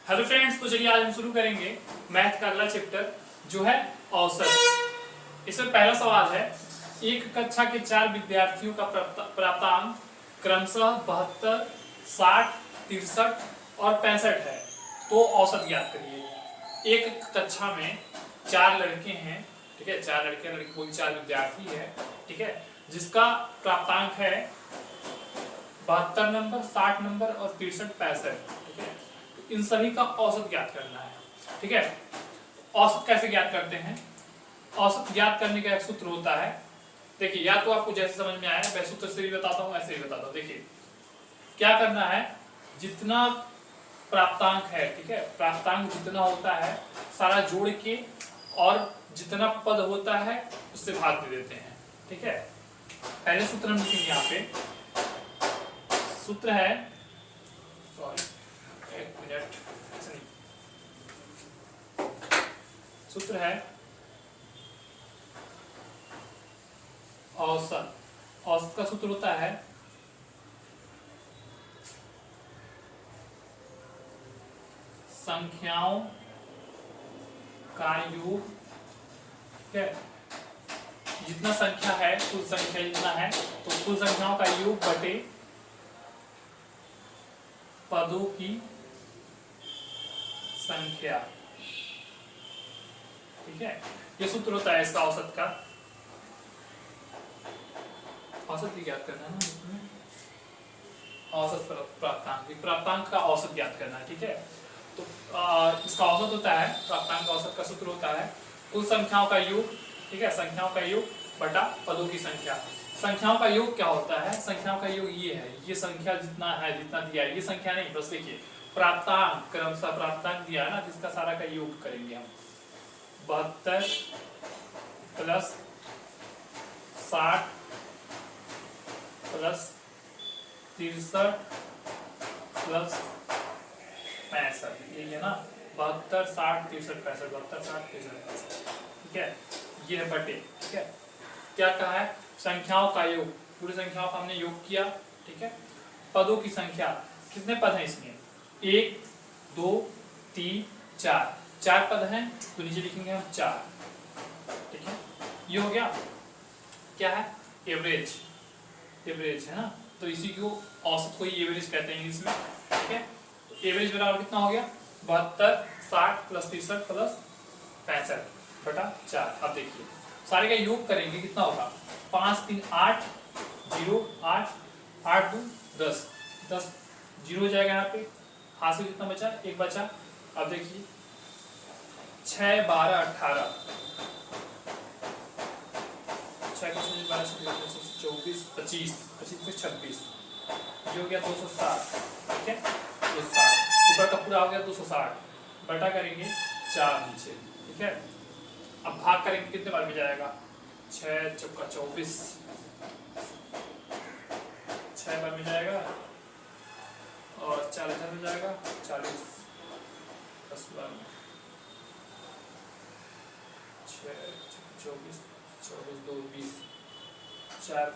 Hello friends, तो चलिए आज हम शुरू करेंगे मैथ का अगला चैप्टर जो है औसत। इसमें पहला सवाल है, एक कक्षा के 4 विद्यार्थियों का प्राप्तांक क्रमशः 72, 60, 63 और 65 है, तो औसत ज्ञात करिए। एक कक्षा में 4 लड़के हैं, ठीक है, 4 लड़के लड़की कोई 4 विद्यार्थी है, ठीक है, जिसका प्राप्तांक है 72 नंबर, 60 नंबर और 63, 65, ठीक है। इन सभी का औसत ज्ञात करना है, ठीक है। औसत कैसे ज्ञात करते हैं? औसत ज्ञात करने का एक सूत्र होता है, देखिए, या तो आपको जैसे समझ में आया वैसे सूत्र से भी बताता हूँ, ऐसे भी बताता हूँ। देखिए क्या करना है, जितना प्राप्तांक है, ठीक है, प्राप्तांक जितना होता है सारा जोड़ के और जितना पद होता है उससे भाग दे देते हैं, ठीक है। पहले सूत्र हम लिखेंगे, यहाँ पे सूत्र है, सॉरी एक मिनट, सूत्र है औसत। औसत का सूत्र होता है संख्याओं का योग, ठीक है। जितना संख्या है, कुल संख्या जितना है, तो कुल संख्याओं का योग बटे पदों की संख्या, ठीक है। ये सूत्र होता है इसका औसत का। औसत भी ज्ञात करना है ना इसमें, औसत प्राप्तांक का औसत ज्ञात करना है, ठीक है। तो इसका औसत होता है, प्राप्तांक का औसत का सूत्र होता है कुल संख्याओं का योग, ठीक है, संख्याओं का योग बटा पदों की संख्या। संख्याओं का योग क्या होता है? संख्याओं का योग ये है, ये संख्या जितना है, जितना दिया है, ये संख्या नहीं, बस देखिए प्राप्तांक, क्रमशः प्राप्तांक दिया है ना, जिसका सारा का योग करेंगे हम। 72 प्लस 60 प्लस 63 प्लस 65, ये ना 72, 60, 63, 65, 72, 60, 63, 65, ठीक है। ये है बटे, ठीक है। क्या कहा है? संख्याओं का योग, पूरी संख्याओं का हमने योग किया, ठीक है। पदों की संख्या, कितने पद हैं इसमें? 1, 2, 3, 4, 4 पद हैं, तो नीचे लिखेंगे हम 4, ठीक है। ये हो गया, क्या है? एवरेज, एवरेज है ना, तो इसी को औसत को ही एवरेज कहते हैं इंग्लिश में, ठीक है। तो एवरेज बराबर कितना हो गया? 72, 60 प्लस 63 प्लस 65 बटा 4। अब देखिए सारे का योग करेंगे, कितना होगा? 5, 3, 8, 0, 8, 8, 2, 10, 10 जीरो हो जाएगा यहाँ पे, हाथ से कितना बचा? 1 बचा। अब देखिए 6, 12, 18, 6, 12, 24, 25, 25 से 26, ये हो गया 260, ठीक है, 260, ऊपर का पूरा हो गया 260, बटा करेंगे 4 नीचे, ठीक है। अब भाग करेंगे, कितने बार में जाएगा? 6 चौका 24, 6 बार में जाएगा और 40 में जाएगा, 40 10 बार में, 6 24, 24 2 20, 4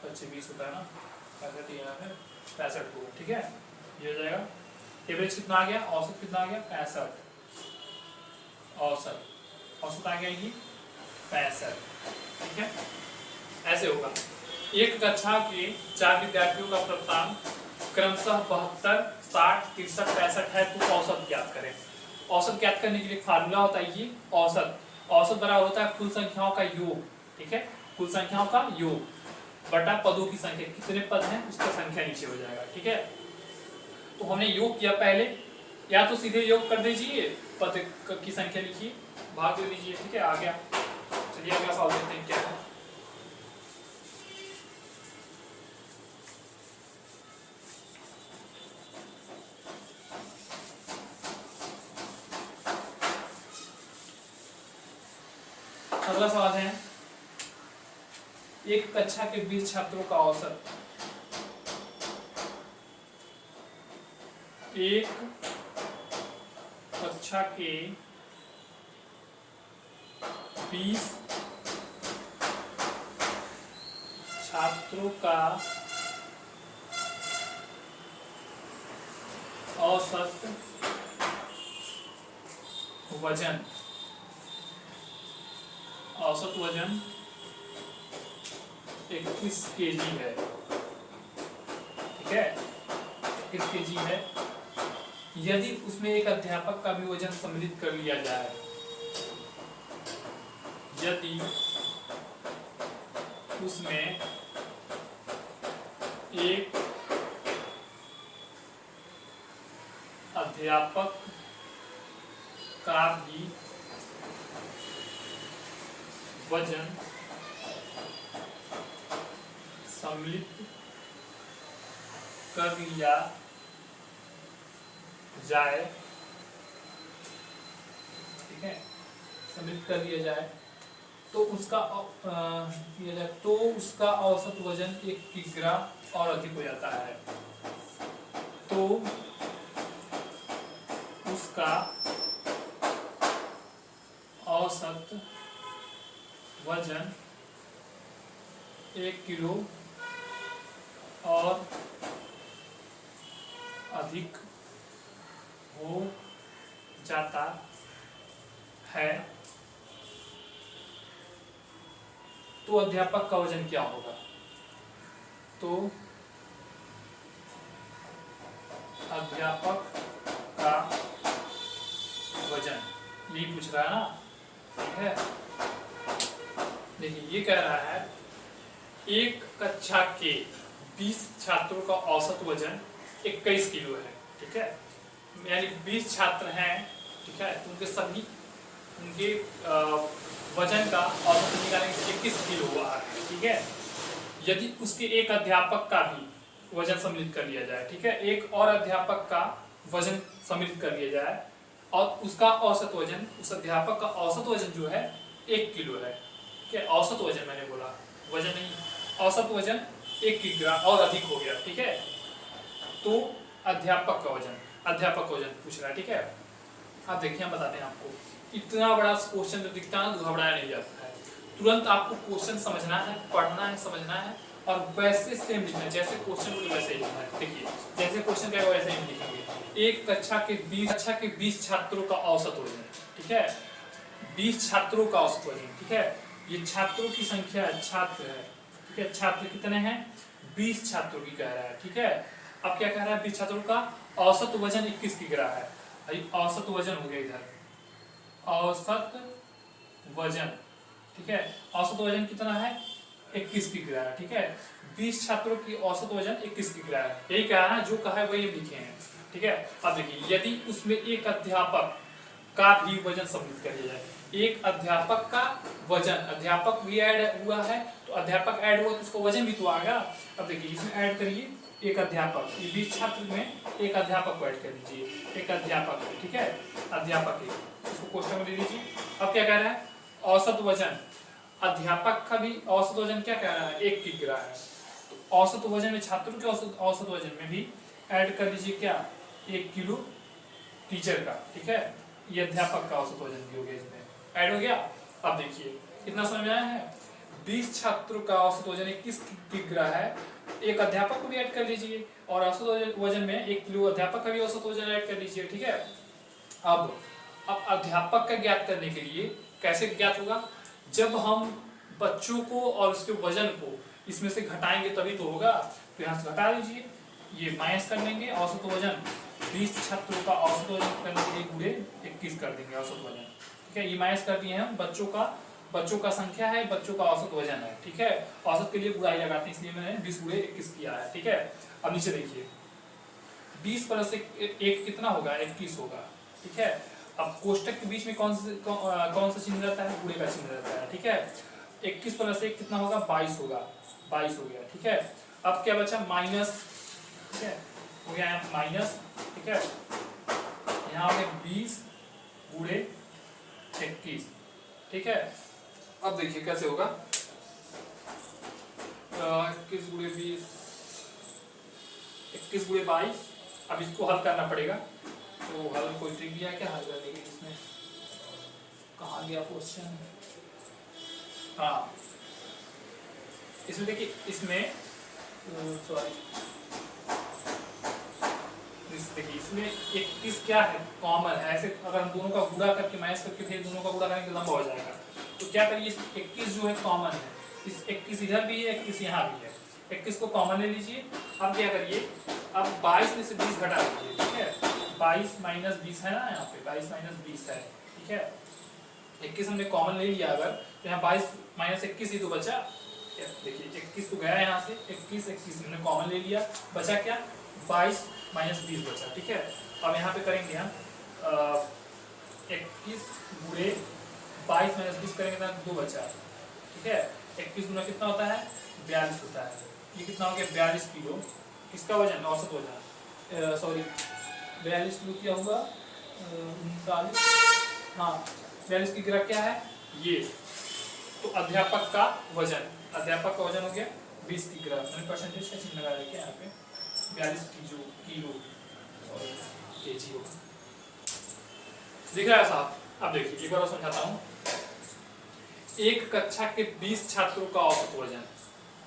25 20 होता है ना, 65 यहाँ है, 65 को, ठीक है। ये हो जाएगा। एवरेज कितना आ गया? औसत कितना आ गया? 65, औसत, औसत आ गया ये 65, ठीक है। ऐसे होगा। एक कक्षा के 4 विद्यार्थियों का प्राप्तांक क्रमशः 72, 60, 63, 65 है, तो औसत ज्ञात करें। औसत ज्ञात करने के लिए फार्मूला होता है ये औसत। औसत बराबर होता है कुल संख्याओं का योग, ठीक है, कुल संख्याओं का योग बटा पदों की संख्या, कितने पद हैं उसका संख्या नीचे हो जाएगा, ठीक है। तो हमने योग किया पहले, या तो सीधे योग कर दीजिए, पद की संख्या लिखिए, भाग दे दीजिए, ठीक है, आ गया। चलिए अगला सवाल देखते हैं क्या है। अगला सवाल है, एक कक्षा के 20 छात्रों का औसत, एक कक्षा के 20 छात्रों का औसत वजन, औसत वजन 21 kg है, ठीक है, 21 kg है। यदि उसमें एक अध्यापक का भी वजन सम्मिलित कर लिया जाए, यदि उसमें एक अध्यापक का भी वजन सम्मिलित कर लिया जाए, ठीक है, सम्मिलित कर लिया जाए, तो उसका औसत वजन 1 किग्रा और अधिक हो जाता है। तो उसका औसत वजन 1 किलो और अधिक हो जाता है। तो अध्यापक का वजन क्या होगा? तो अध्यापक का वजन, यही पूछ रहा है ना, ठीक है। देखिए ये कह रहा है एक कक्षा के 20 छात्रों का औसत वजन 21 किलो है, ठीक है, यानी 20 छात्र हैं, ठीक है, तो उनके सभी उनके वजन का औसत निकालेंगे 21 किलो हुआ है, ठीक है। यदि उसके एक अध्यापक का भी वजन सम्मिलित कर लिया जाए, ठीक है, एक और अध्यापक का वजन सम्मिलित कर लिया जाए और उसका औसत वजन, उस अध्यापक का औसत वजन जो है 1 किलो है, ठीक है, औसत वजन मैंने बोला, वजन नहीं, औसत वजन 1 किग्रा और अधिक हो गया, ठीक है। तो अध्यापक का वजन पूछ रहा है, ठीक है। आप देखिए हम बताते हैं आपको, इतना बड़ा क्वेश्चन जो दिखता है तो घबराया नहीं जाता है, तुरंत आपको क्वेश्चन समझना है, पढ़ना है, समझना है और वैसे सेम लिखना है, जैसे क्वेश्चन बोले वैसे ही लिखना है। देखिए जैसे क्वेश्चन क्या है वैसे ही लिखेंगे। एक कक्षा के 20 छात्रों का औसत वजन, ठीक है, 20 छात्रों का औसत वजन, ठीक है, ये छात्रों की संख्या है, छात्र है, ठीक है, छात्र कितने हैं, 20 छात्रों की कह रहा है, ठीक है। अब क्या कह रहा है, 20 छात्रों का औसत वजन 21 किग्रा है, औसत वजन हो गया इधर, औसत वजन, ठीक है, औसत वजन कितना है 21 किग्रा है, ठीक है, 20 छात्रों की औसत वजन 21 किग्रा है, यही कह रहा है, जो कहा है वही लिखे हैं, ठीक है। अब देखिए यदि उसमें एक अध्यापक का भी वजन सम्मिलित कर लिया जाए, एक अध्यापक का वजन, अध्यापक भी ऐड हुआ है तो अध्यापक ऐड हुआ तो उसका वजन भी तो आएगा। अब देखिए इसमें ऐड करिए एक अध्यापक, 20 छात्र में एक अध्यापक को ऐड कर दीजिए, एक अध्यापक, ठीक है, अध्यापक इसको क्वेश्चन में ले लीजिए। अब क्या कह रहा है, औसत वजन, अध्यापक का भी औसत वजन क्या कह रहा है 1 किग्रा है, तो औसत वजन में छात्रों के औसत वजन में भी ऐड कर दीजिए क्या 1 किलो टीचर का, ठीक है, ये अध्यापक का औसत वजन भी हो गया, इसमें ऐड हो गया। अब देखिए कितना समझ में आया है, 20 छात्रों का औसत वजन 21 किग्रा है, एक अध्यापक को भी ऐड कर लीजिए और औसत वजन में 1 किलो अध्यापक का भी औसत वजन ऐड कर लीजिए, ठीक है। अब अध्यापक का ज्ञात करने के लिए कैसे ज्ञात होगा, जब हम बच्चों को और उसके वजन को इसमें से घटाएंगे तभी तो होगा, तो यहाँ से घटा लीजिए, ये माइनस कर लेंगे, औसत वजन 20 छात्रों का औसत वजन करने के लिए पूरे 21 कर देंगे औसत वजन, ठीक है, ये माइनस कर दिए हम, बच्चों का संख्या है, बच्चों का औसत वजन है, ठीक है, औसत के लिए बुराई लगाते हैं इसलिए मैंने 20 गुणे 21 किया है, ठीक है। अब नीचे देखिए 20 प्लस 1 कितना होगा 21 होगा, ठीक है। अब कोष्टक के बीच में कौन सा चिन्ह रहता है, गुणे का चिन्ह रहता है, ठीक है। 21 प्लस 1 कितना होगा 22 होगा, 22 हो गया, ठीक है। अब क्या बचा माइनस, ठीक है, हो गया यहाँ माइनस, ठीक है, यहाँ पे 20 गुणे 21, ठीक है। अब देखिए कैसे होगा, 21 गुणे 20, 21 गुणे 22, अब इसको हल करना पड़ेगा, तो हल कोई ट्रिक दिया क्या हल करने के, इसमें कहाँ गया क्वेश्चन, हाँ इसमें देखिए, इसमें सॉरी 21 देखिए इसमें 21 क्या है कॉमन है, ऐसे अगर हम दोनों का गुणा करके माइनस करके फिर दोनों का गुणा करेंगे लंबा हो जाएगा। तो क्या करिए 21 जो है कॉमन है, इस 21 इधर भी है 21 यहाँ भी है, 21 को कॉमन ले लीजिए। अब क्या करिए, अब 22 में से 20 घटा दीजिए, ठीक है 22 माइनस 20 है ना, यहाँ पे 22 माइनस 20 है, ठीक है 21 हमने कॉमन ले लिया अगर, तो यहाँ 22 माइनस 21 ही तो बचा, देखिए 21 तो गया यहाँ से, 21 हमने कॉमन ले लिया, बचा क्या 22 माइनस 20 बचा, ठीक है। अब यहाँ पे करेंगे हम 21 गुणे 22 माइनस 20 करेंगे तो 2 बचा, ठीक है 21 गुना कितना होता है 42 होता है, ये कितना हो गया 42 किलो, किसका वजन औसत वजन, सॉरी 42 किलो क्या होगा 39, हाँ 42 की ग्राफ क्या है ये, तो अध्यापक का वजन हो गया 20 की ग्राम, मैंने परसेंटेज का चिन्ह लगा रखा है यहाँ पे, 42 किलो और केजी होगा, दिख रहा है साहब। अब देखिए एक बार और समझाता हूँ, एक कक्षा के 20 छात्रों का औसत वजन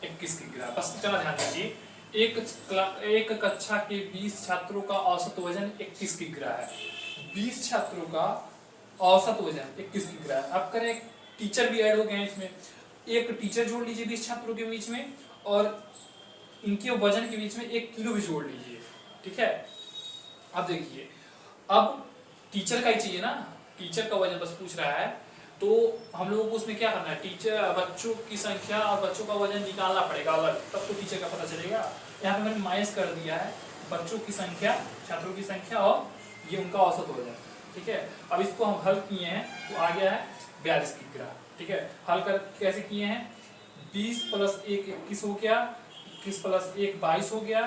21 की ग्राम, बस इतना ध्यान दीजिए, एक कक्षा के 20 छात्रों का औसत वजन 21 की ग्राम है, 20 छात्रों का औसत वजन 21 की ग्राम। अब करें टीचर भी ऐड हो गए हैं इसमें, एक टीचर जोड़ लीजिए 20 छात्रों के बीच में, और इनके वजन के बीच में 1 किलो भी जोड़ लीजिए, ठीक है। अब देखिए, अब टीचर का ही चाहिए ना, टीचर का वजन बस पूछ रहा है, तो हम लोगों को उसमें क्या करना है, टीचर बच्चों की संख्या और बच्चों का वजन निकालना पड़ेगा अलग, तब तो टीचर का पता चलेगा। यहाँ पे मैंने माइनस कर दिया है बच्चों की संख्या, छात्रों की संख्या और ये उनका औसत वजन, ठीक है। अब इसको हम हल किए हैं तो आ गया है 42 की ग्राम, ठीक है। हल कर कैसे किए हैं, 20 प्लस 1 21 हो गया, 21 प्लस 1 22 हो गया,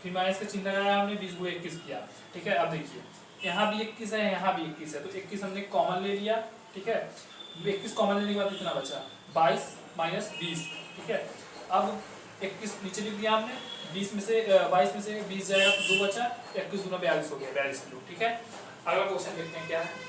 फिर माइनस का चिन्ह लगाया हमने, 20 गुणे 21 किया, ठीक है। अब देखिए यहाँ भी 21 है, यहाँ भी 21 है, तो 21 हमने कॉमन ले लिया, ठीक है। 21 कॉमन लेने के बाद कितना बचा 22 माइनस 20, ठीक है। अब 21 नीचे लिख दिया हमने, 20 में से 22 में से 20 जाएगा तो 2 बचा, 21 गुना 42 हो गया 42 किलो, ठीक है। अगला क्वेश्चन देखते हैं क्या है।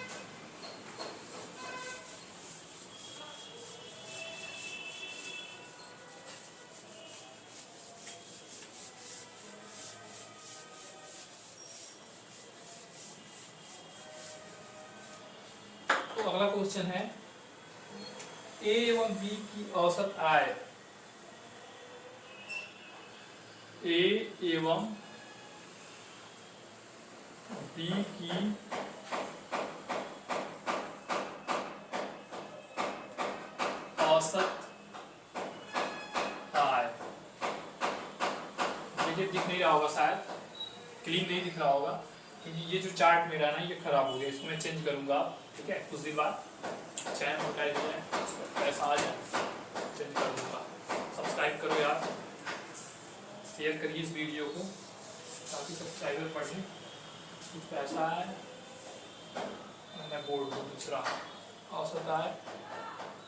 तो अगला क्वेश्चन है ए एवं बी की औसत आय, ए एवं बी की औसत आय, देखिए दिख नहीं रहा होगा शायद, क्लीन नहीं दिख रहा होगा क्योंकि ये जो चार्ट मेरा है ना ये खराब हो गया, इसको मैं चेंज करूंगा, ठीक है कुछ दिन बाद, चैन मोटा पैसा आ जाए चेंज कर दूंगा। सब्सक्राइब करो यार, शेयर करिए इस वीडियो को ताकि सब्सक्राइबर बढ़े, कुछ पैसा है, मैं बोल दूँ दूसरा औसत आय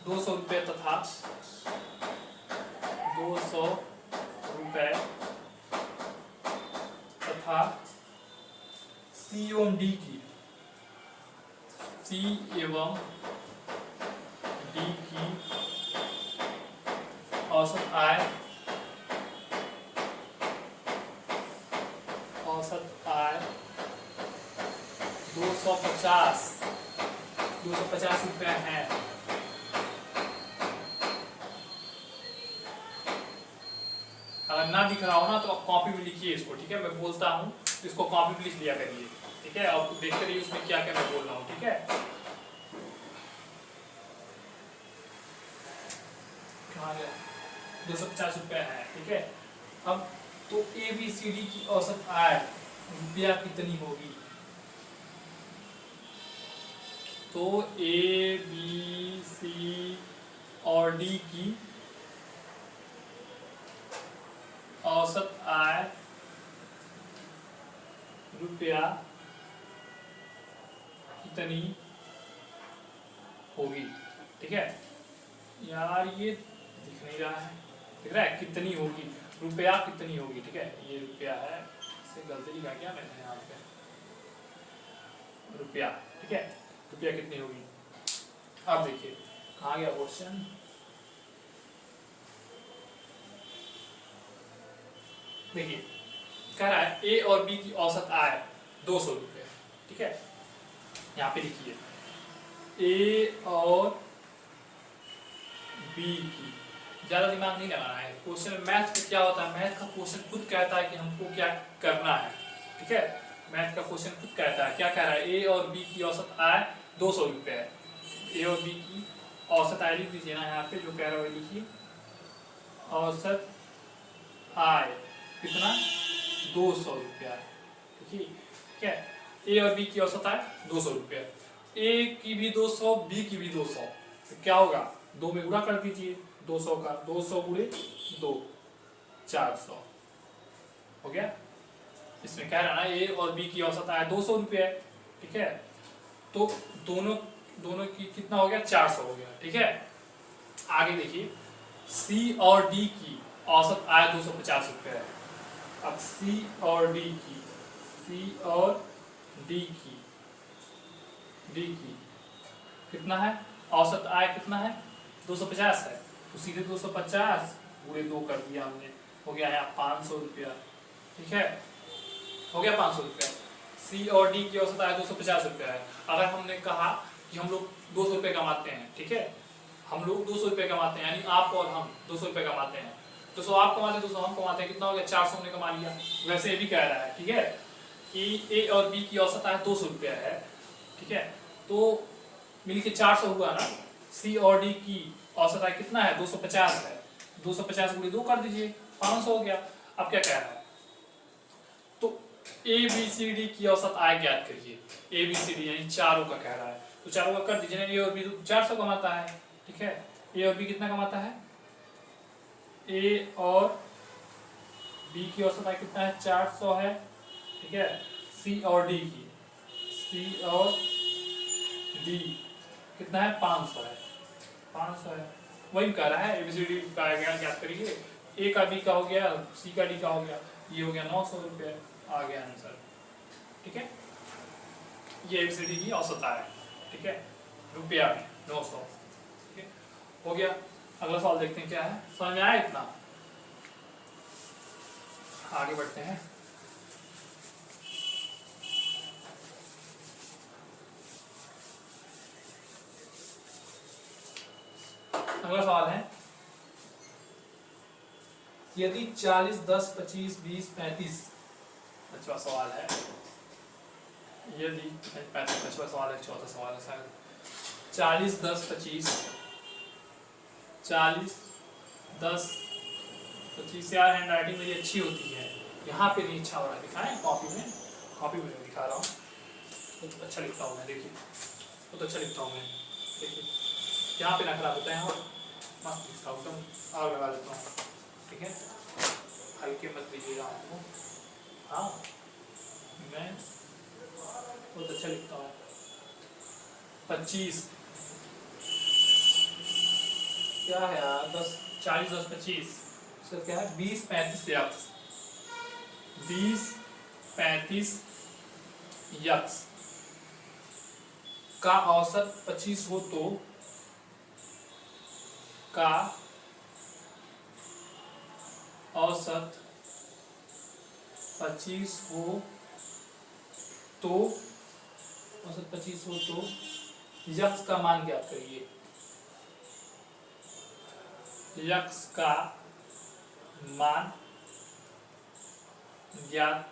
200 रुपये तथा 200 रुपये तथा सी एवं डी की, सी एवं डी की औसत आय 250 रुपये है। अगर ना दिख रहा हो ना तो आप कॉपी में लिखिए इसको, ठीक है मैं बोलता हूँ तो इसको कॉपी में लिख लिया करिए, ठीक है। आप देखते रहिए उसमें क्या क्या मैं बोल रहा हूँ, ठीक है। कहाँ गया 250 रुपये है, ठीक है। अब तो ए बी सी डी की औसत आय रुपया कितनी होगी, तो ए बी सी और डी की औसत आय रुपया कितनी होगी, ठीक है। यार ये दिख नहीं रहा है, दिख रहा है कितनी होगी, रुपया कितनी होगी, ठीक है। ये रुपया है, इसे गलती लिखा क्या मैंने यहाँ पे, रुपया, ठीक है। रुपया कितनी होगी, अब देखिए कहाँ गया क्वेश्चन, देखिए कह रहा है ए और बी की औसत आय, 200 रुपये। ठीक है, यहाँ पे लिखिए ए और बी की, ज्यादा दिमाग नहीं लगाना है। क्वेश्चन मैथ में क्या होता है, मैथ का क्वेश्चन खुद कहता है कि हमको क्या करना है। ठीक है, मैथ का क्वेश्चन खुद कहता है, क्या कह रहा है, ए और बी की औसत आय 200 रुपये है। ए और बी की औसत आय लिख दीजिए ना यहाँ पे, जो कह रहा है लिखिए, औसत आय कितना, 200 रुपया। ठीक है, ए और बी की औसत आय 200 रुपया, ए की भी 200, बी की भी 200, तो क्या होगा, 2 में गुणा कर दीजिए 200 का, 200 गुणे 2, 400 हो गया। इसमें कह रहा ना ए और बी की औसत आय 200 रुपये है। ठीक है, तो दोनों की कितना हो गया, 400 हो गया। ठीक है, आगे देखिए, सी और डी की औसत आय 250 रुपये है। अब सी और डी की, सी और डी की कितना है, औसत आय कितना है, 250 है, तो सीधे 250 पूरे 2 कर दिया हमने, हो गया यहाँ 500 रुपया। ठीक है, हो गया 500 रुपया। सी और डी की औसत आय 250 रुपया है। अगर हमने कहा कि हम लोग 200 रुपये कमाते हैं, ठीक है, हम लोग 200 रुपये कमाते हैं, यानी आप और हम 200 रुपये कमाते हैं, 200 आप कमाते हैं, 200 हम कमाते हैं, कितना हो गया, 400 हमने कमा लिया। वैसे ये भी कह रहा है, ठीक है, कि ए और बी की औसत आय 200 रुपया है। ठीक है, तो मिलके 400 हुआ ना, सी और डी की औसत आय कितना है, 250 है, 250 गुणे 2 कर दीजिए, 500 हो गया। अब क्या कह रहा है, तो ए बी सी डी की औसत आय ज्ञात करिए, ए बी सी डी यानी चारों का कह रहा है, तो चारों का कर दीजिए ना, ए और बी 400 कमाता है। ठीक है, ए और बी कितना कमाता है, ए और बी की औसत आय कितना है, 400 है। ठीक है, सी और डी की, सी और डी कितना है, 500 है, 500 है, वही कह रहा है एबीसीडी का ज्ञात करिए, ए का बी का हो गया, सी का डी का हो गया, ये हो गया 900 रुपये, आ गया आंसर। ठीक है, ये एबीसीडी की औसत आय है। ठीक है, रुपया में 900। ठीक है, हो गया। अगला सवाल देखते हैं क्या है, समझ में आया इतना, आगे बढ़ते हैं। अगला सवाल है, यदि 40, 10, 25, 20, 35, अच्छा सवाल है, यदि 35 सवाल है, चौथा सवाल है शायद, 40, 10, 25, 40, 10, 25, यार हैंड राइटिंग मेरी अच्छी होती है, यहाँ पे नहीं अच्छा हो रहा है, दिखाएं कॉपी में दिखा रहा हूँ, तो अच्छा लिखता हूँ मैं, देखिए बहुत अच्छा लिखता हूँ मैं, देखिए यहाँ पे ना खराब होता है, यहाँ मस्त लिखता हूँ, एकदम आग लगा देता हूँ। ठीक है, हल्के मत लीजिएगा आपको, हाँ मैं बहुत अच्छा लिखता हूँ। 25 क्या है यार, 10, 40, 10, 25, इसका क्या है, 20, 35 यक्स, 20, 35 यक्स का औसत 25 हो तो का औसत 25 हो तो, औसत 25 हो तो यक्स का मान ज्ञात करिए, यक्स का मान ज्ञात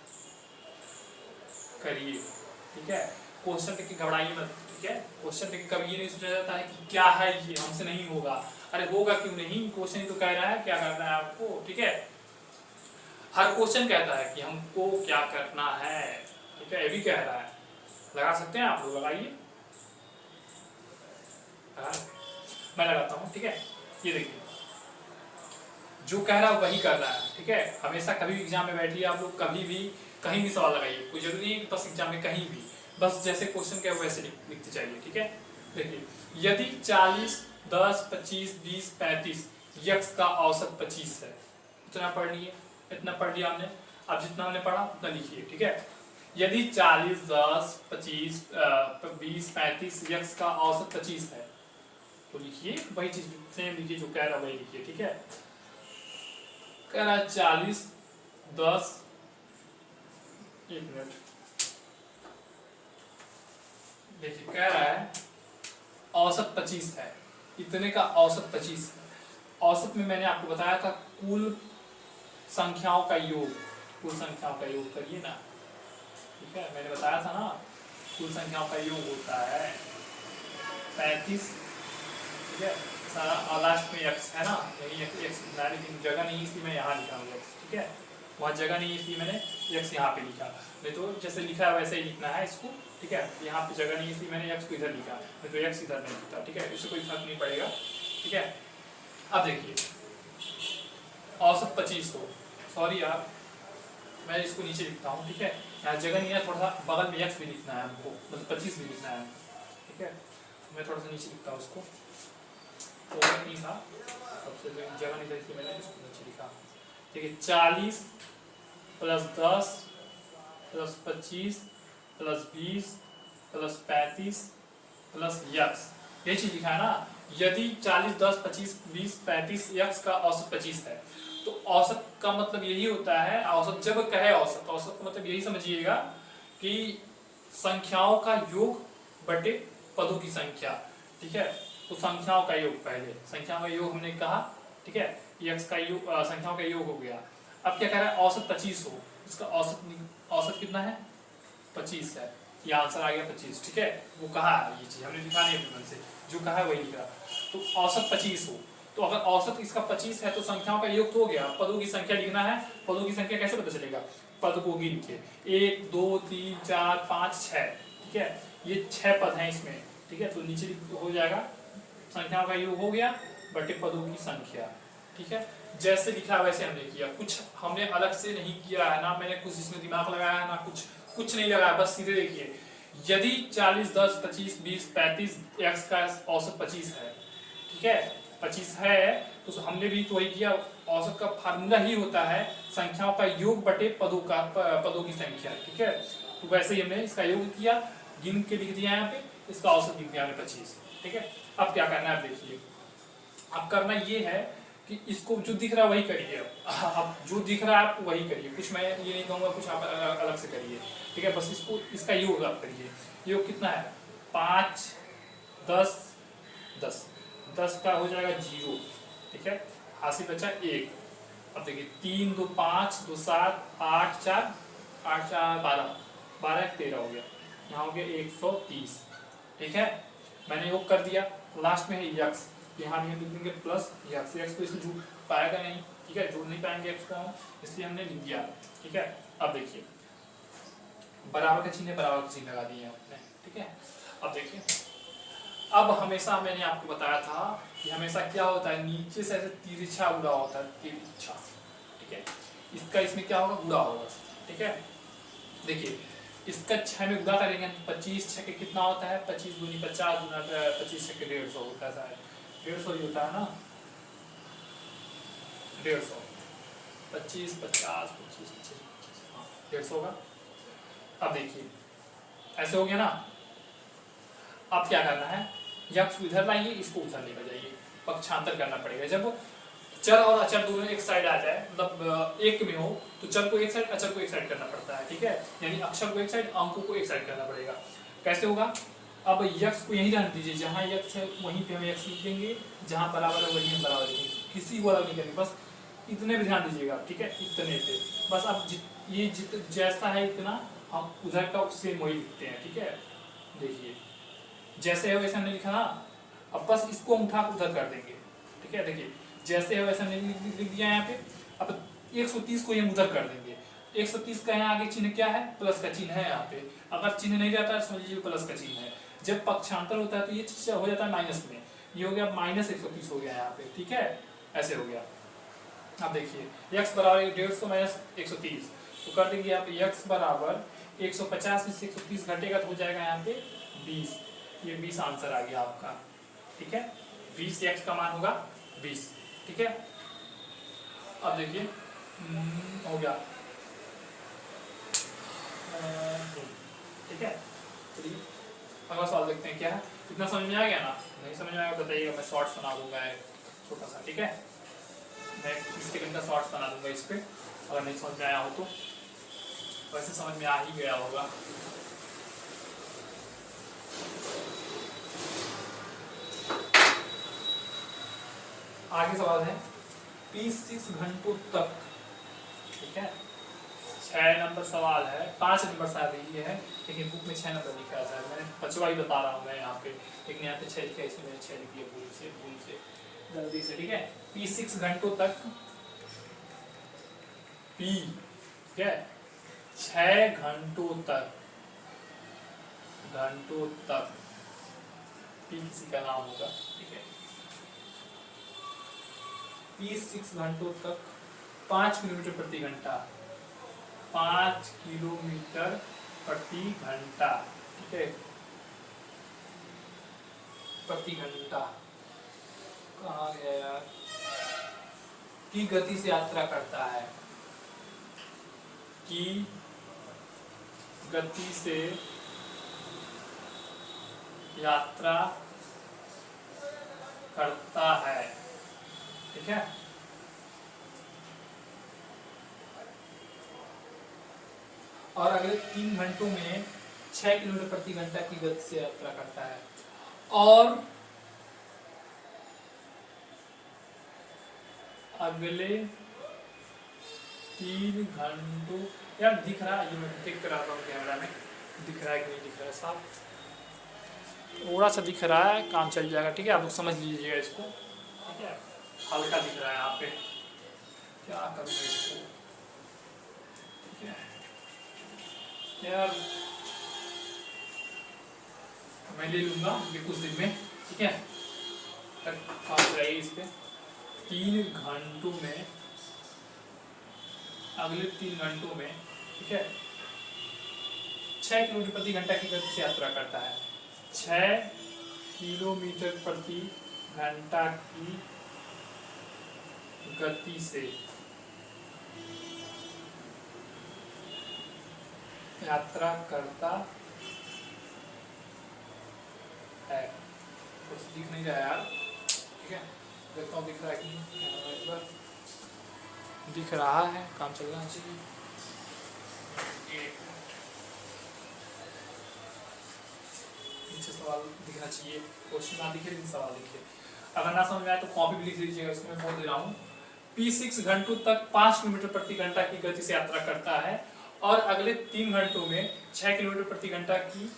करिए। ठीक है, क्वेश्चन देख के घबराइए मत। ठीक है, क्वेश्चन देख के कभी ये नहीं सोचा जाता है कि क्या है ये, हमसे नहीं होगा, अरे होगा क्यों नहीं, क्वेश्चन ही तो कह रहा है क्या करना है आपको। ठीक है, हर क्वेश्चन कहता है कि हमको क्या करना है। ठीक है, ये भी कह रहा है, लगा सकते हैं आप लोग, लगाइए, मैं लगाता हूँ। ठीक है, ये देखिए जो कह रहा है वही कर रहा है। ठीक है, हमेशा कभी भी एग्जाम में बैठिए आप लोग, कभी भी कहीं भी सवाल लगाइए, कोई जरूरी नहीं है कि बस एग्जाम में, कहीं भी बस जैसे क्वेश्चन क्या वैसे लिखते जाइए। ठीक है, देखिए यदि 40, 10, 25, 20, 35 यक्स का औसत 25 है, इतना पढ़ लिए, इतना पढ़ लिया हमने, अब जितना हमने पढ़ा उतना लिखिए। ठीक है, यदि 40, 10, 25, 20, 35 यक्स का औसत 25 है तो लिखिए वही चीज सेम लिखिए, जो कह रहा है वही लिखिए। ठीक है, कह रहा है 40, 10, 1 मिनट, देखिए कह रहा है औसत 25 है, इतने का औसत 25 है। औसत में मैंने आपको बताया था कुल संख्याओं का योग, कुल संख्याओं का योग करिए ना, ठीक है, मैंने बताया था ना कुल संख्याओं का योग होता है 35, ठीक है, सारा और लास्ट में x है ना, यही x लिखना है, लेकिन जगह नहीं इसलिए मैं यहाँ लिखा हूँ x, ठीक है, वहाँ जगह नहीं इसलिए मैंने x यहाँ पे लिखा, नहीं तो जैसे लिखा है वैसे ही लिखना है इसको, ठीक है, यहाँ पे जगह नहीं इसलिए मैंने x को इधर लिखा, नहीं तो x इधर नहीं लिखता, ठीक है, इससे कोई फर्क नहीं पड़ेगा, ठीक है। अब देखिए औसत 25 हो, सॉरी यार मैं इसको नीचे लिखता हूँ, ठीक है, यहाँ जगह नहीं है, थोड़ा सा बगल में x भी लिखना है हमको, मतलब 25 भी लिखना है, ठीक है, मैं थोड़ा सा नीचे लिखता हूँ उसको, तो नहीं था सबसे जगह नहीं था इसलिए मैंने इसको नीचे लिखा, ठीक है, 40 plus 10 plus 25 plus 20 plus 35 plus x, ये चीज लिखा है ना। यदि 40 10 25 20 35 यक्स का औसत 25 है तो औसत का मतलब यही होता है, औसत जब कहे औसत, औसत का मतलब यही समझिएगा कि संख्याओं का योग बटे पदों की संख्या, ठीक है, तो संख्याओं का योग, पहले संख्याओं का योग हमने कहा, ठीक है, यक्स का योग संख्याओं का योग हो गया। अब क्या कह रहा है, औसत 25 हो, इसका औसत कितना है 25 है, ये आंसर आ गया 25, ठीक है, वो कहा है ये चीज हमने लिखा नहीं अपने मन से, जो कहा है वही लिखा, तो औसत 25 हो, तो अगर औसत इसका 25 है तो संख्याओं का योग तो हो गया, पदों की संख्या लिखना है, पदों की संख्या कैसे पता चलेगा, पद को गिन के 1 2 3 4 5 6, ठीक है, ये 6 पद हैं इसमें, ठीक है, तो नीचे हो जाएगा संख्याओं का योग हो गया बटे पदों की संख्या, ठीक है, जैसे लिखा वैसे हमने किया, कुछ हमने अलग से नहीं किया है ना, मैंने कुछ इसमें दिमाग लगाया है ना कुछ नहीं लगाया, बस सीधे देखिए, यदि 40 10 25 20 35 x का औसत 25 है, ठीक है, 25 है तो हमने भी तो वही किया, औसत का फार्मूला ही होता है संख्याओं का योग बटे पदों की संख्या, ठीक है, तो वैसे ही हमने इसका योग किया, गिन के लिख दिया यहाँ पे, इसका औसत लिख दिया हमने 25, ठीक है। अब क्या करना है, आप देखिए, अब करना ये है कि इसको जो दिख रहा है वही करिए, अब जो दिख रहा है आप वही करिए, कुछ मैं ये नहीं कहूँगा कुछ आप अलग से करिए, ठीक है, बस इसको इसका योग आप करिए, योग कितना है 5 10 10 10 का हो जाएगा 0, ठीक है, हासिल बचा 1, अब देखिए 3 2 5 2 7 8 4 12 12 13 हो गया, यहाँ हो गया 130, ठीक है, मैंने योग कर दिया, लास्ट में है यक्स, यहाँ भी लिख देंगे प्लस यक्स, यक्स तो इसमें जुड़ पाएगा नहीं, ठीक है, जुड़ नहीं पाएंगे एक्स को हम, इसलिए हमने लिख दिया, ठीक है। अब देखिए बराबर का चिन्ह बराबर का चिन्ह लगा दिए आपने, ठीक है। अब देखिए, अब हमेशा मैंने आपको बताया था कि हमेशा क्या होता है, नीचे से ऐसे तिरछा गुणा होता है, तिरछा, ठीक है, इसका इसमें क्या होगा गुणा होगा, ठीक है। देखिए इसका 6 में गुणा करेंगे, 25 6 के कितना होता है, 25 दूनी 50 गुना 25 6 के 150 होता है, 150 ही होता है ना, 150 25 50 25 150 होगा। अब देखिए ऐसे हो गया ना, अब क्या करना है, यक्स को इधर लाइए, इसको उधर लेकर जाइए, पक्षांतर करना पड़ेगा, जब चर और अचर दोनों एक साइड आ जाए, मतलब एक में हो तो चर को एक साइड अचर को एक साइड करना पड़ता है, ठीक है, यानी अक्षर को एक साइड अंकों को एक साइड करना पड़ेगा। कैसे होगा, अब यक्स को यहीं रहने दीजिए, जहाँ यक्स है वहीं पे हम यक्स लिख देंगे, जहाँ बराबर है वहीं हम बराबर लिखेंगे, किसी को अलग नहीं करेंगे, बस इतने पे ध्यान दीजिएगा, ठीक है, इतने पे बस। अब ये जैसा है इतना हम उधर का सेम वही लिखते हैं, ठीक है, देखिए जैसे है वैसे हमने लिखा ना, अब बस इसको हम उठा कर उधर कर देंगे, ठीक है, देखिए जैसे है वैसे हमने लिख दिया यहाँ पे। अब 130 को हम उधर कर देंगे, 130 का यहाँ आगे चिन्ह क्या है, प्लस का चिन्ह है यहाँ पे, अगर चिन्ह नहीं रहता है समझ लीजिए प्लस का चिन्ह है, जब पक्षांतर होता है तो ये चीज हो जाता है माइनस में, ये हो गया माइनस 130 हो गया यहाँ पे, ठीक है, ऐसे हो गया। अब देखिए x बराबर 150 माइनस 130, तो कर देंगे यहाँ पे x बराबर 150 में से 130 घटेगा तो हो जाएगा यहाँ पे 20, ये 20 आंसर आ गया आपका, ठीक है, 20 x का मान होगा 20, ठीक है। अब देखिए हो गया, ठीक है, चलिए अगला सवाल देखते हैं क्या है, इतना समझ में आ गया ना, नहीं समझ में आएगा बताइएगा, मैं शॉर्ट्स बना दूंगा छोटा सा, ठीक है, मैं 30 सेकंड का शॉर्ट्स बना दूंगा इस पर, अगर नहीं समझ में आया हो तो, वैसे समझ में आ ही गया होगा। आगे सवाल है P6 घंटों तक, ठीक है। 6 नंबर सवाल है, 5 नंबर शायद ये है, लेकिन बुक में 6 नंबर लिखा है शायद, मैंने 5वां ही बता रहा हूँ मैं यहाँ पे, लेकिन यहाँ पे 6 लिखा है, इसमें मैंने 6 लिखी है भूल से गलती से, ठीक है। P6 घंटों तक, P, ठीक है, 6 घंटों तक, P किसी का नाम होगा, ठीक है। P6 घंटों तक 5 किलोमीटर प्रति घंटा, 5 किलोमीटर प्रति घंटा, ठीक है, प्रति घंटा, कहाँ गया यार, की गति से यात्रा करता है, की गति से यात्रा करता है, ठीक है। और अगले 3 घंटों में 6 किलोमीटर प्रति घंटा की गति से यात्रा करता है, और अगले 3 घंटों, यार दिख रहा है, ये मैं देख कर आता हूँ कैमरा में, दिख रहा है कि नहीं दिख रहा है, साफ थोड़ा सा दिख रहा है, काम चल जाएगा, ठीक है। आप लोग समझ लीजिएगा इसको, ठीक है, हल्का दिख रहा है यहाँ पे, क्या करूँगा इसको, ठीक है यार, मैं ले लूँगा ये कुछ दिन में, ठीक है, काम चलाइए इस पर। 3 घंटों में, अगले 3 घंटों में, ठीक है, 6 किलोमीटर प्रति घंटा की गति से यात्रा करता है, 6 किलोमीटर प्रति घंटा की गति से यात्रा करता है। कुछ दिख नहीं रहा है यार, ठीक है, देखता हूँ दिख रहा है कि नहीं, दिख रहा है, काम चल रहा चाहिए। नीचे सवाल दिखना चाहिए, क्वेश्चन ना दिखे लेकिन सवाल दिखे, अगर ना समझ में आए तो कॉपी भी लिख लीजिएगा, इसको मैं बोल दे रहा हूँ। P6 घंटों तक 5 किलोमीटर प्रति घंटा की गति से यात्रा करता है, और अगले 3 घंटों में 6 किलोमीटर प्रति घंटा की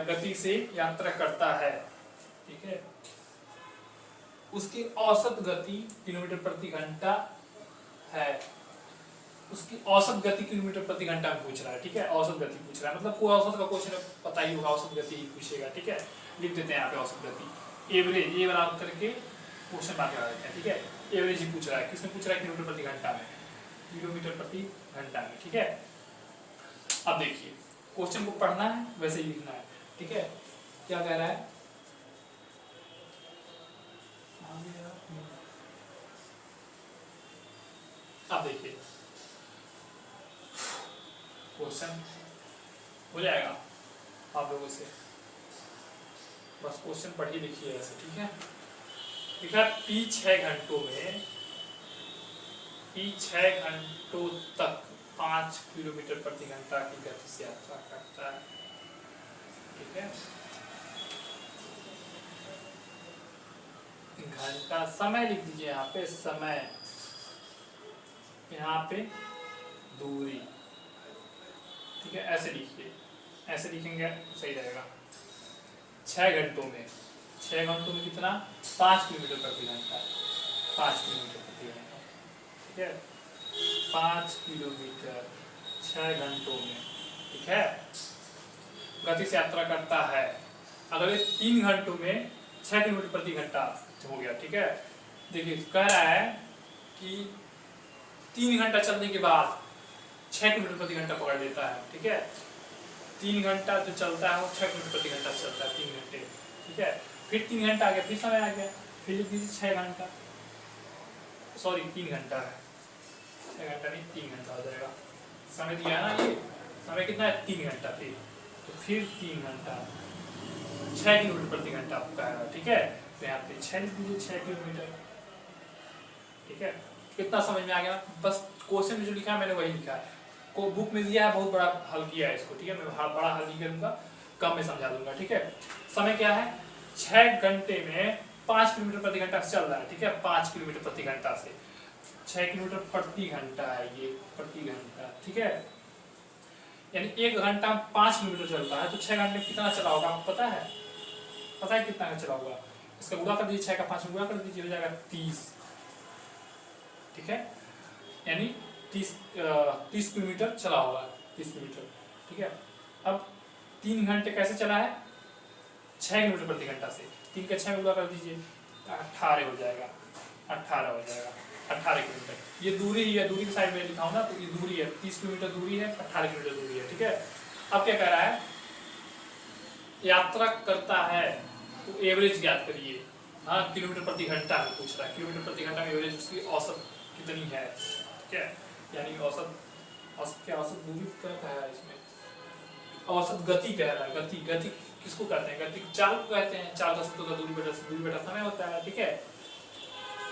गति से यात्रा करता है, ठीक है। उसकी औसत गति किलोमीटर प्रति घंटा है, उसकी औसत गति किलोमीटर प्रति घंटा पूछ रहा है, ठीक है, औसत गति पूछ रहा है, मतलब कोई औसत का क्वेश्चन पता ही होगा, औसत गति ही पूछेगा, ठीक है। लिख देते हैं यहाँ पे औसत गति, एवरेज, ये बराबर करके क्वेश्चन बाकी आ देते हैं, ठीक है। एवरेज ही पूछ रहा है, किसने पूछ रहा है, किलोमीटर प्रति घंटा में, किलोमीटर प्रति घंटा में, ठीक है। अब देखिए क्वेश्चन को पढ़ना है, वैसे ही लिखना है, ठीक है। क्या कह रहा है, अब देखिए क्वेश्चन हो जाएगा आप लोगों से, बस क्वेश्चन पढ़िए लिखिए ऐसे, ठीक है। लिखा P 6 घंटों में, P 6 घंटों तक 5 किलोमीटर प्रति घंटा की गति से यात्रा करता है, ठीक है। घंटा, समय लिख दीजिए यहाँ पे, समय, यहाँ पे दूरी, ठीक है, ऐसे लिखिए, ऐसे लिखेंगे तो सही रहेगा। 6 घंटों में, 6 घंटों में कितना, 5 किलोमीटर प्रति घंटा, 5 किलोमीटर प्रति घंटा, ठीक है, 5 किलोमीटर 6 घंटों में, ठीक है, गति से यात्रा करता है। अगले 3 घंटों में 6 किलोमीटर प्रति घंटा हो गया, ठीक है। देखिए कह रहा है कि 3 घंटा चलने के बाद 6 किलोमीटर प्रति घंटा पकड़ लेता है, ठीक है। 3 घंटा जो चलता है वो 6 किलोमीटर प्रति घंटा चलता है, 3 घंटे, ठीक है। फिर 3 घंटा आ गया, फिर समय आ गया, फिर लिख दीजिए 6 घंटा, सॉरी 3 घंटा है, 6 घंटा नहीं 3 घंटा हो जाएगा, समय दिया है ना, ये समय कितना है 3 घंटा, फिर 3 घंटा 6 किलोमीटर प्रति घंटा आपका है, ठीक है। तो यहाँ पे 6 लिख दीजिए, 6 किलोमीटर, ठीक है। कितना समझ में आ गया, बस क्वेश्चन में जो लिखा है मैंने वही लिखा है, को बुक में दिया है, बहुत बड़ा हल किया है इसको, ठीक है। मैं बड़ा हल नहीं करूंगा, कम में समझा दूंगा, ठीक है। समय क्या है, 6 घंटे में 5 किलोमीटर प्रति घंटा से चल रहा है, ठीक है, 5 किलोमीटर प्रति घंटा से। 6 किलोमीटर प्रति घंटा है ये, प्रति घंटा, ठीक है, यानी 1 घंटा 5 किलोमीटर चलता है, तो 6 घंटे में कितना चला होगा आपको पता है? पता है कितना का चला होगा? इसका गुणा कर दीजिए, 6 का 5 में गुणा कर दीजिए, हो जाएगा 30, ठीक है, यानी 30 किलोमीटर चला होगा, 30 किलोमीटर, ठीक है। अब 3 घंटे कैसे चला है? 6 किलोमीटर प्रति घंटा से, 3 का 6 गुणा कर दीजिए, 18 हो जाएगा, 18 हो जाएगा, 18 किलोमीटर। ये दूरी ही है, दूरी की साइड में लिखा हूं ना, तो ये दूरी है, 30 किलोमीटर दूरी है, 18 किलोमीटर दूरी है, ठीक है। अब क्या कह रहा है? यात्रा करता है तो एवरेज ज्ञात करिए। हाँ, किलोमीटर प्रति घंटा में पूछ रहा है, किलोमीटर प्रति घंटा में एवरेज उसकी औसत कितनी है, ठीक है, यानी औसत क्या औसत दूरी क्या है इसमें? औसत गति कह रहा है, गति किसको कहते हैं? गति चाल को कहते हैं। चाल का सूत्र दूरी बटा समय होता है, ठीक है,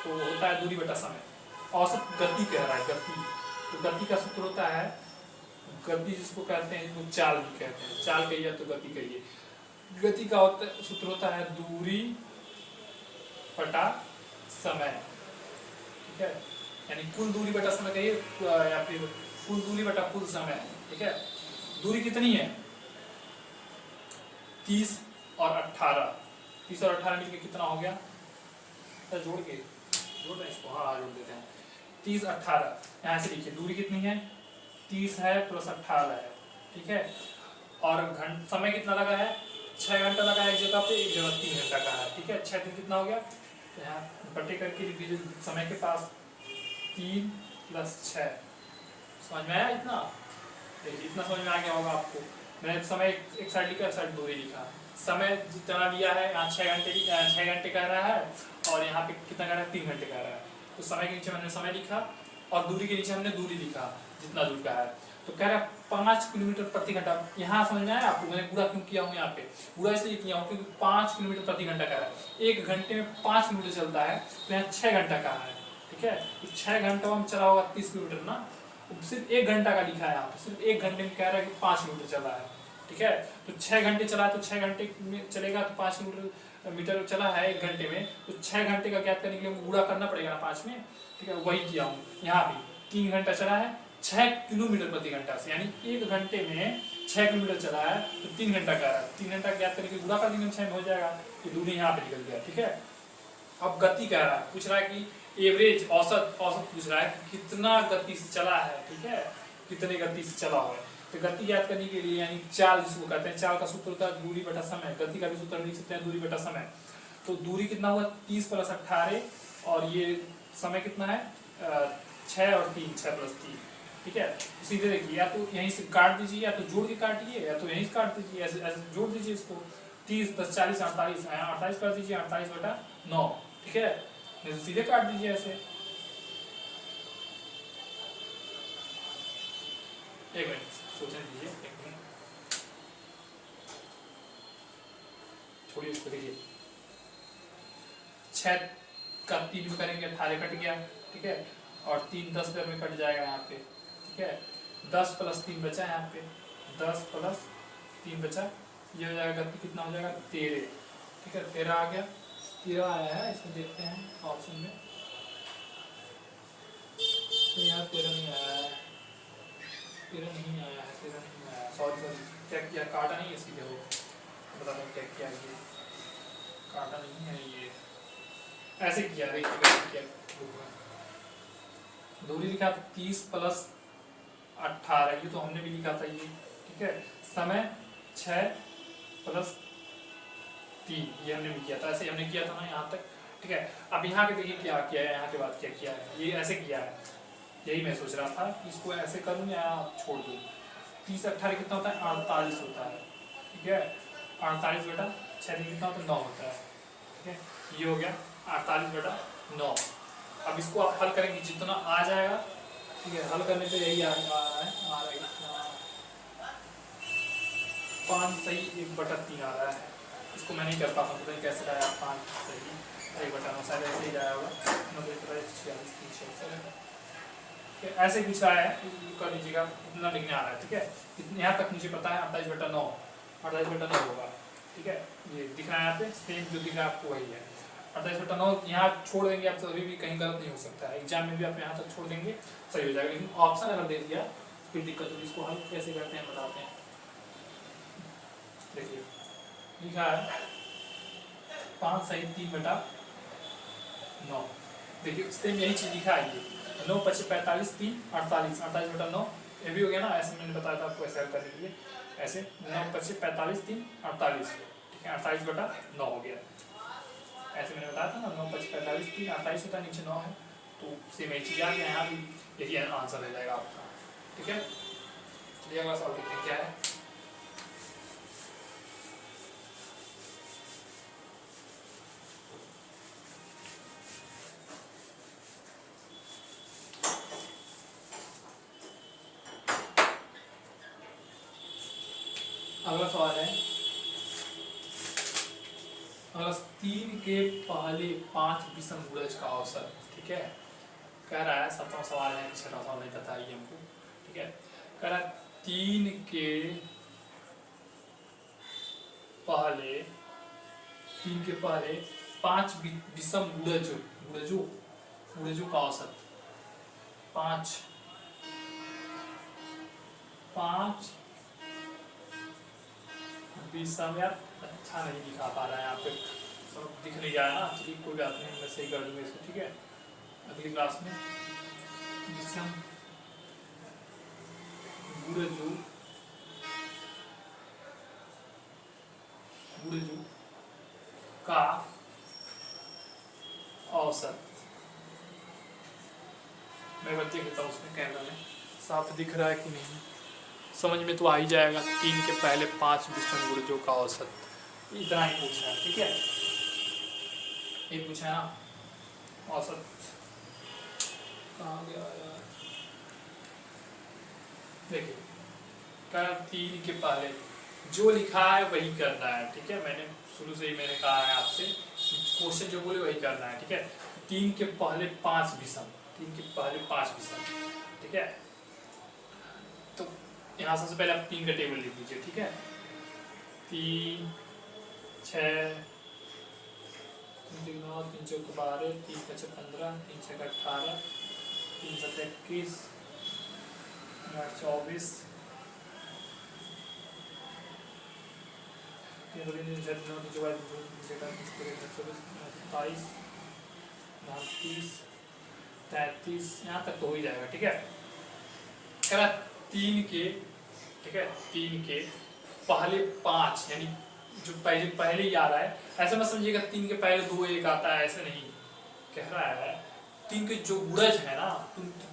तो होता है दूरी बटा समय। औसत गति कह रहा है, गति, तो गति का सूत्र होता है, गति जिसको कहते हैं, जिसको चाल भी कहते हैं, चाल कहिए तो गति कहिए। गति का सूत्र होता है दूरी बटा समय, ठीक है, यानी कुल दूरी बटा समय कहिए, या फिर कुल दूरी बटा कुल समय, ठीक है। दूरी कितनी है? 30 और 18, 30 और 18 मिलकर कितना हो गया? जोड़ दें इसको, हाँ जोड़ देते हैं, 30 18, यहाँ से लिखिए दूरी कितनी है? 30 है प्लस 18 है, ठीक है, और समय कितना लगा है? 6 घंटा लगा है एक जगह पे, एक जगह 3 घंटा का है, ठीक है। 6 दिन कितना हो गया? तो यहाँ बटे करके लिख दीजिए समय के पास, 3 + 6, समझ में आया? इतना देखिए, इतना समझ में आ गया होगा आपको। मैंने समय एक साइड लिखा, एक साइड दूरी लिखा, समय जितना लिया है, यहाँ 6 घंटे कह रहा है, और यहाँ पे कितना कह रहा है? 3 घंटे कह रहा है, तो समय के नीचे मैंने समय लिखा और दूरी के नीचे हमने दूरी लिखा, जितना दूर का है, तो कह रहा है 5 किलोमीटर प्रति घंटा। यहाँ समझ में आया आपको? मैंने पूरा क्यों किया हूँ यहाँ पे? पूरा इसलिए किया हूँ क्योंकि 5 किलोमीटर प्रति घंटा कह रहा है, 1 घंटे में 5 किलोमीटर चलता है, तो यहाँ 6 घंटा का है, ठीक है, 6 घंटा में चला होगा 30 किलोमीटर ना, सिर्फ 1 घंटा का लिखा है यहाँ पे, सिर्फ 1 घंटे में कह रहा है कि 5 किलोमीटर चला है, ठीक है। तो 6 घंटे चला है, तो 6 घंटे में चलेगा तो 5 किलोमीटर चला है 1 घंटे में, तो 6 घंटे का ज्ञात करने के लिए गुणा करना पड़ेगा 5 में, ठीक है, वही किया हूँ। यहाँ भी 3 घंटा चला है 6 किलोमीटर प्रति घंटा से, यानी 1 घंटे में 6 किलोमीटर चला है, तो 3 घंटा का है, 3 घंटा ज्ञात करने के गुणा कर देंगे 6 में हो जाएगा, ये दूरी यहाँ पे निकल गया, ठीक है। अब गति कह रहा है, पूछ रहा है कि एवरेज औसत पूछ रहा है कि कितना गति से चला है, ठीक है, कितने गति से चला हुआ है। तो गति ज्ञात करने के लिए, यानी चाल जिसको कहते हैं, चाल का सूत्र होता है दूरी बटा समय, गति का भी सूत्र लिख सकते हैं दूरी बटा समय। तो दूरी कितना हुआ? 30 + 18, और ये समय कितना है? 6 और 3, 6 + 3, ठीक है। सीधे देखिए, या तो यहीं से काट दीजिए, या तो जोड़ के काटिए, या तो यहीं से काट दीजिए, ऐसे जोड़ दीजिए इसको, 30 + 40 48, 48 कर दीजिए, 48/9, ठीक है, नहीं तो सीधे काट दीजिए ऐसे। एक मिनट सोचने दीजिए, एक मिनट छोड़िए उसको, देखिए 6 का 3 करेंगे 18 कट गया, ठीक है, और 3 10 में कट जाएगा यहाँ पे, ठीक है, 10 + 3 बचा यहाँ पे, 10 + 3 बचा, ये हो जाएगा गति कितना हो जाएगा? 13, ठीक है, 13 आ गया, 13 आया है, इसमें देखते हैं ऑप्शन में, तो यहाँ 13 नहीं आया है, 13 नहीं आया है, 13 नहीं आया, सॉरी क्या किया, काटा नहीं है, सीधे हो बता दो क्या किया, ये काटा नहीं है, ये ऐसे किया, देखिए दूरी लिखा 30 + 18, ये तो हमने भी लिखा था ये, ठीक है, समय 6 + 3, ये हमने भी किया था, ऐसे हमने किया था ना यहाँ तक, ठीक है। अब यहाँ के देखिए क्या किया है, यहाँ के बाद क्या किया है, ये ऐसे किया है, यही मैं सोच रहा था कि इसको ऐसे करूँ या छोड़ दूँ। 30 18 कितना होता है? 48 होता है, ठीक है, 48/6 कितना होता है? 9 होता है, ठीक है, ये हो गया 48/9। अब इसको आप हल करेंगे, जितना आ जाएगा, ठीक है, हल करने पे यही आ रहा है 5 सही 1/3 आ रहा है। इसको मैं नहीं कर पाता, पता नहीं कैसे आया 5 सही 1/9, शायद ऐसे ही आया होगा, 90 ऐसे कुछ आया है, कर लीजिएगा, इतना लिखने आ रहा है, ठीक है, यहाँ तक मुझे पता है 48/9 होगा, ठीक है, ये दिख रहा है यहाँ पे, सेम जो दिख रहा है आपको वही है। 48/9 यहाँ छोड़ देंगे आप तो अभी भी कहीं गलत नहीं हो सकता है, एग्जाम में भी आप यहाँ तक छोड़ देंगे सही हो जाएगा, लेकिन ऑप्शन अगर दे दिया फिर दिक्कत होगी। इसको हल कैसे करते हैं बताते हैं। देखिए लिखा है 5 सही 3/9। देखिए सेम यही चीज लिखा है, ये 9 × 5 = 45 3 48 48/9 ये भी हो गया ना, ऐसे मैंने बताया था आपको ऐसे हल करने के लिए, ऐसे 9 × 5 = 45 3 48, ठीक है 48/9 हो गया, ऐसे मैंने बताया था ना 9 × 5 = 45 3 48 होता है, नीचे 9 है, तो सेम यही चीज आ गया, यहाँ भी यही आंसर हो जाएगा आपका, ठीक है। चलिए अगला सवाल देखते हैं क्या है। अगला सवाल है, अगला 3 के पहले 5 विषम गुणज का औसत, ठीक है। कह रहा है 7वां सवाल है, 6वां सवाल नहीं पता है हमको, ठीक है। कह रहा है 3 के पहले 5 विषम गुणजों का औसत, 5 विषम, यार अच्छा नहीं दिखा पा रहा है यहाँ पे, सब दिख नहीं रहा है ना, चलिए कोई बात नहीं, मैं सही कर दूंगा इसको, ठीक है। अगली क्लास में विषम गुणजों का औसत, मैं बच्चे कहता हूँ उसमें कैमरा में साफ दिख रहा है कि नहीं, समझ में तो आ ही जाएगा। 3 के पहले 5 विषम गुणजों का औसत, इतना ही पूछा है, ठीक है, ये पूछा है ना। औसत कहाँ गया यार, देखिए क्या 3 के पहले जो लिखा है वही करना है, ठीक है। मैंने शुरू से ही मैंने कहा है आपसे, क्वेश्चन जो बोले वही करना है, ठीक है। 3 के पहले 5 विषम, 3 के पहले 5 विषम, ठीक है। तो यहाँ सबसे पहले आप 3 का टेबल लिख लीजिए, ठीक है। 3 6 3 9 3 4 12 3 5 15 3 6 18 3 7 21 8 24 3 2 3 4 9 5 27 29 30 यहाँ तक तो हो ही जाएगा, ठीक है। कह 3 के, ठीक है, 3 के पहले 5 यानी जो पहले ही आ रहा है, ऐसा मत समझिएगा 3 के पहले 2 1 आता है, ऐसे नहीं कह रहा है। 3 के जो गुणज है ना,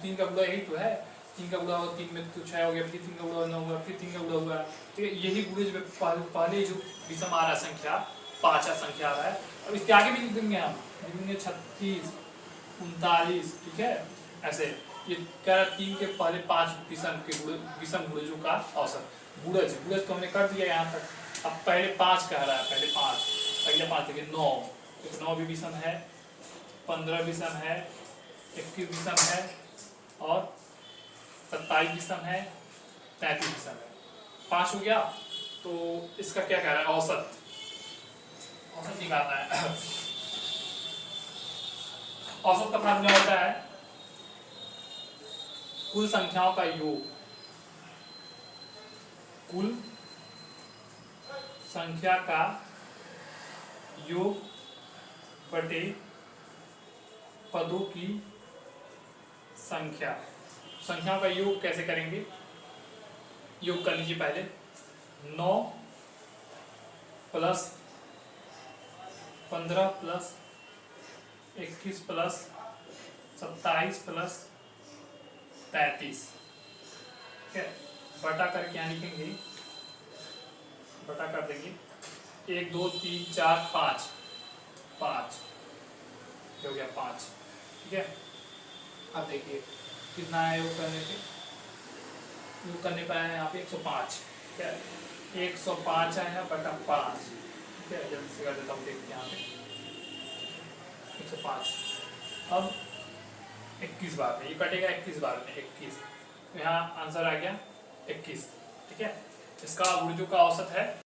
3 का गुणा यही तो है, 3 का गुणा हुआ 3 में तो 6 हो गया, फिर 3 का गुणा 9 हुआ, फिर 3 का गुणा हुआ, ठीक है। यही गुणज में पहले जो विषम आ रहा है संख्या, 5 संख्या आ रहा है। अब इसके आगे भी लिख देंगे, हम लिख देंगे 36 39, ठीक है। ऐसे ये कह रहा 3 के पहले 5 विषम गुणजों का औसत, गुणज तो हमने कर दिया यहाँ तक। अब पहले 5 कह रहा है, पहले 5, अगले 5 देखिए 9, तो 9 भी विषम है, 15 विषम है, 21 विषम है, और 27 विषम है, 33 विषम है, 5 हो गया। तो इसका क्या कह रहा है, औसत निकालना है। औसत का फार्मूला होता है कुल संख्याओं का योग, कुल संख्या का योग बटे पदों की संख्या। संख्याओं का योग कैसे करेंगे, योग कर लीजिए पहले, 9 + 15 + 21 + 27 + 33, ठीक है। बटा करके यहाँ लिखेंगे, बटा कर देंगे 1 2 3 4 5 5 हो गया 5, ठीक है। अब देखिए कितना है योग करने पे, योग करने पर है यहाँ पे 105, ठीक है। 105 आया बटा 5, ठीक है। जल्दी से कर देता हूँ, देखते हैं यहाँ पे 105। अब 21 बार में ये कटेगा, 21 बार में 21, तो यहाँ आंसर आ गया 21, ठीक है। इसका गुणजों का औसत है